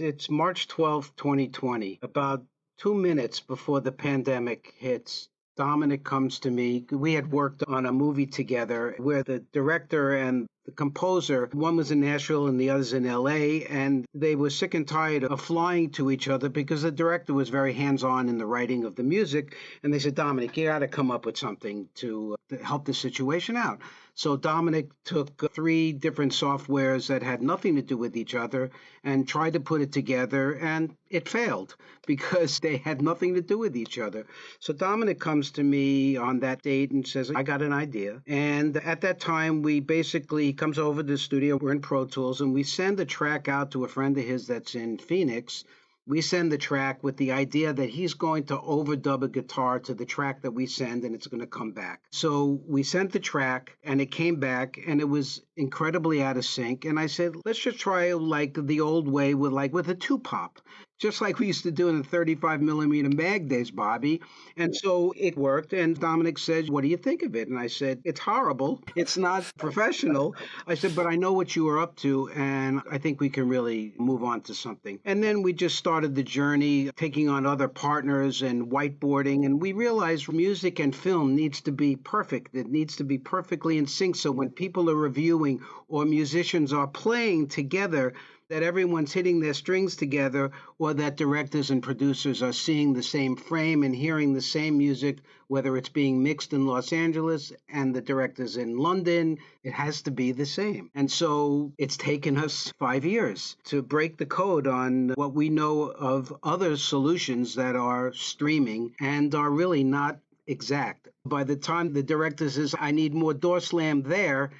It's March 12th, 2020. About 2 minutes before the pandemic hits, Dominic comes to me. We had worked on a movie together where the director and the composer, one was in Nashville and the other's in LA, and they were sick and tired of flying to each other because the director was very hands-on in the writing of the music. And they said, Dominic, you got to come up with something to help the situation out. So Dominic took three different softwares that had nothing to do with each other and tried to put it together, and it failed because they had nothing to do with each other. So Dominic comes to me on that date and says, I got an idea. And at that time, we basically, he comes over to the studio, we're in Pro Tools, and we send the track out to a friend of his that's in Phoenix. We send the track with the idea that he's going to overdub a guitar to the track that we send, and it's going to come back. So we sent the track, and it came back, and it was incredibly out of sync. And I said, let's just try like the old way with a two-pop, just like we used to do in the 35 millimeter mag days, Bobby. And so it worked. And Dominic said, what do you think of it? And I said, it's horrible. It's not professional. I said, but I know what you were up to, and I think we can really move on to something. And then we just started the journey, taking on other partners and whiteboarding. And we realized music and film needs to be perfect. It needs to be perfectly in sync. So when people are reviewing or musicians are playing together, that everyone's hitting their strings together, or that directors and producers are seeing the same frame and hearing the same music, whether it's being mixed in Los Angeles and the director's in London, it has to be the same. And so it's taken us 5 years to break the code on what we know of other solutions that are streaming and are really not exact. By the time the director says, I need more door slam there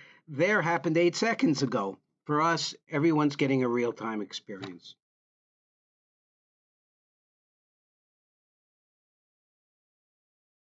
happened 8 seconds ago. For us, everyone's getting a real-time experience.